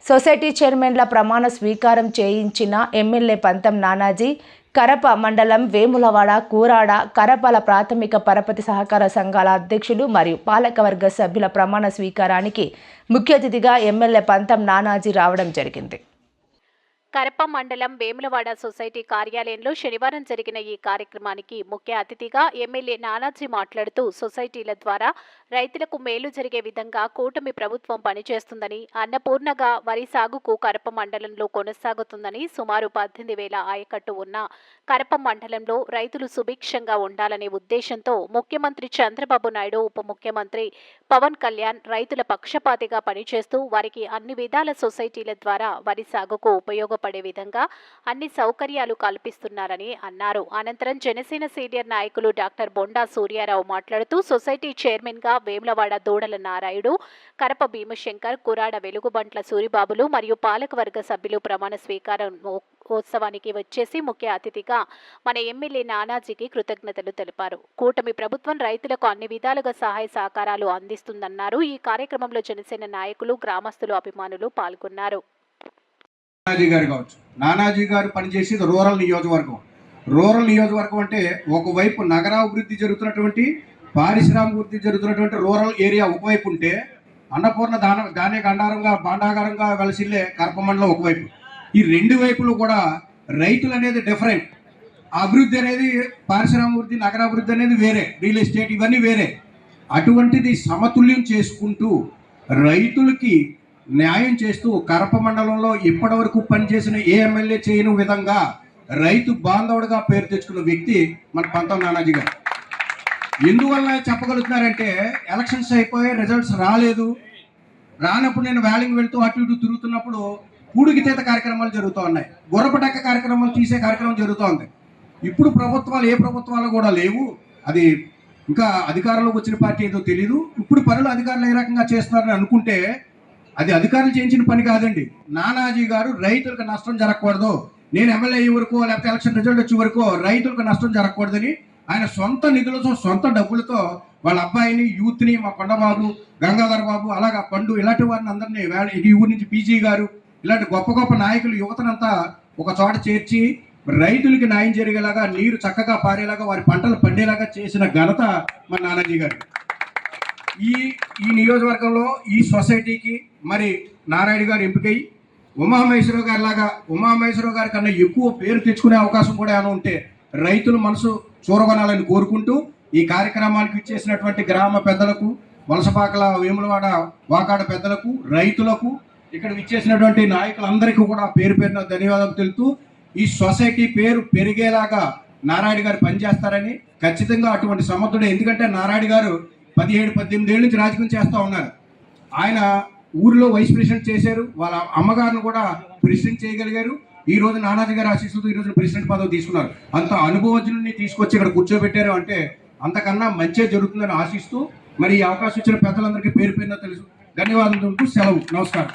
Society చైర్మన్ల ప్రమాణ స్వీకారం చేయించిన ఎమ్మెల్యే పంతం నానాజీ, కరప మండలం వేములవాడ, కూరాడ, కరపల ప్రాథమిక పరపతి సహకార సంఘాల అధ్యక్షులు మరియు పాలకవర్గ సభ్యుల ప్రమాణ స్వీకారానికి ముఖ్య అతిథిగా ఎమ్మెల్యే పంతం నానాజీ రావడం జరిగింది. కరప మండలం వేములవాడ సొసైటీ కార్యాలయంలో శనివారం జరిగిన ఈ కార్యక్రమానికి ముఖ్య అతిథిగా ఎమ్మెల్యే నానాజీ మాట్లాడుతూ, సొసైటీల ద్వారా రైతులకు మేలు జరిగే విధంగా కూటమి ప్రభుత్వం పనిచేస్తుందని, అన్నపూర్ణగా వరి సాగుకు కరప మండలంలో కొనసాగుతుందని, సుమారు 18,000 ఆయకట్టు ఉన్న కరప మండలంలో రైతులు సుభిక్షంగా ఉండాలనే ఉద్దేశంతో ముఖ్యమంత్రి చంద్రబాబు నాయుడు, ఉప ముఖ్యమంత్రి పవన్ కళ్యాణ్ రైతుల పక్షపాతిగా పనిచేస్తూ వారికి అన్ని విధాల సొసైటీల ద్వారా వరి సాగుకు ఉపయోగపడే విధంగా అన్ని సౌకర్యాలు కల్పిస్తున్నారని అన్నారు. అనంతరం జనసేన సీనియర్ నాయకులు డాక్టర్ బొండా సూర్యారావు మాట్లాడుతూ, సొసైటీ చైర్మన్ గా వేములవాడ దూడల నారాయుడు, కరప భీమశంకర్, కురాడ వెలుగుబంట్ల సూరిబాబులు మరియు పాలకవర్గ సభ్యులు ప్రమాణ స్వీకారం ఉత్సవానికి వచ్చేసి ముఖ్య అతిథిగా మన ఎమ్మెల్యే నానాజీకి కృతజ్ఞతలు తెలిపారు. కూటమి ప్రభుత్వం రైతులకు అన్ని విధాలుగా సహాయ సహకారాలు అందిస్తుందన్నారు. ఈ కార్యక్రమంలో జనసేన నాయకులు, గ్రామస్తులు, అభిమానులు పాల్గొన్నారు. నానాజీ గారు పనిచేసేది రూరల్ నియోజకవర్గం. రూరల్ నియోజకవర్గం అంటే ఒకవైపు నగరాభివృద్ధి జరుగుతున్నటువంటి, పారిశ్రామిక జరుగుతున్నటువంటి రూరల్ ఏరియా ఒకవైపు ఉంటే, అన్నపూర్ణ ధాన్య భాండాగారంగా వెలసిల్లే కరప మండలం ఒకవైపు. ఈ రెండు వైపులు కూడా రైతులు అనేది డిఫరెంట్. అభివృద్ధి అనేది పారిశ్రామిక నగరాభివృద్ధి అనేది వేరే, రియల్ ఎస్టేట్ ఇవన్నీ వేరే. అటువంటిది సమతుల్యం చేసుకుంటూ రైతులకి న్యాయం చేస్తూ కరప మండలంలో ఇప్పటి వరకు పనిచేసిన ఏ ఎమ్మెల్యే చేయని విధంగా రైతు బాంధవుడిగా పేరు తెచ్చుకున్న వ్యక్తి మన పంతం నానాజీ గారు. ఎందువల్ల చెప్పగలుగుతున్నారంటే, ఎలక్షన్స్ అయిపోయి రిజల్ట్స్ రానప్పుడు నేను వ్యాలింగ్ వెళ్తూ అటు ఇటు తిరుగుతున్నప్పుడు పూడికితేత కార్యక్రమాలు జరుగుతూ ఉన్నాయి, గుర్రపటెక్క కార్యక్రమాలు తీసే కార్యక్రమం జరుగుతూ ఉంది. ఇప్పుడు ప్రభుత్వాలు ఏ ప్రభుత్వాలు కూడా లేవు. అది ఇంకా అధికారంలోకి వచ్చిన పార్టీ ఏదో తెలీదు. ఇప్పుడు పనులు అధికారులు ఏ రకంగా చేస్తున్నారని అనుకుంటే అది అధికారులు చేయించిన పని కాదండి. నానాజీ గారు రైతులకు నష్టం జరగకూడదు, నేను ఎమ్మెల్యే అయ్యే వరకు లేకపోతే ఎలక్షన్ రిజల్ట్ వచ్చే వరకు రైతులకు నష్టం జరగకూడదని ఆయన సొంత నిధులతో, సొంత డబ్బులతో వాళ్ళ అబ్బాయిని, యూత్ని, మా కొండబాబు, గంగాధర్ బాబు, అలాగా పండు, ఇలాంటి వారిని అందరినీ ఈ ఊరి నుంచి పీజీ గారు, ఇలాంటి గొప్ప గొప్ప నాయకులు, యువతనంతా ఒక చోట చేర్చి రైతులకి న్యాయం జరిగేలాగా, నీరు చక్కగా పారేలాగా, వారి పంటలు పండేలాగా చేసిన ఘనత మన నానాజీ గారు. ఈ నియోజకవర్గంలో ఈ సొసైటీకి మరి నారాయణ గారు ఎంపికై ఉమామహేశ్వరరావు గారి కన్నా ఎక్కువ పేరు తెచ్చుకునే అవకాశం కూడా ఏమైనా ఉంటే రైతుల మనసు చూరగొనాలని కోరుకుంటూ, ఈ కార్యక్రమానికి ఇచ్చేసినటువంటి గ్రామ పెద్దలకు, వలసపాకల, వేములవాడ, వాకాడ పెద్దలకు, రైతులకు, ఇక్కడ ఇచ్చేసినటువంటి నాయకులందరికీ కూడా పేరు పేరున ధన్యవాదాలు తెలుపుతూ, ఈ సొసైటీ పేరు పెరిగేలాగా నారాయణ గారు పనిచేస్తారని, ఖచ్చితంగా అటువంటి సమర్థుడే. ఎందుకంటే నారాయణ గారు 17-18 ఏళ్ళ నుంచి రాజకీయం చేస్తూ ఉన్నారు. ఆయన ఊరిలో వైస్ ప్రెసిడెంట్ చేశారు, వాళ్ళ అమ్మగారిని కూడా ప్రెసిడెంట్ చేయగలిగారు. ఈ రోజు నానాజీ గారి ఆశీస్సులతో ఈ రోజు ప్రెసిడెంట్ పదవి తీసుకున్నారు. అంత అనుభవజ్ఞుని తీసుకొచ్చి ఇక్కడ కూర్చోబెట్టారు అంటే అంతకన్నా మంచిగా జరుగుతుందని ఆశిస్తూ, మరి ఈ అవకాశం ఇచ్చిన పెద్దలందరికీ పేరు పేరున తెలుసు ధన్యవాదాలు. సెలవు. నమస్కారం.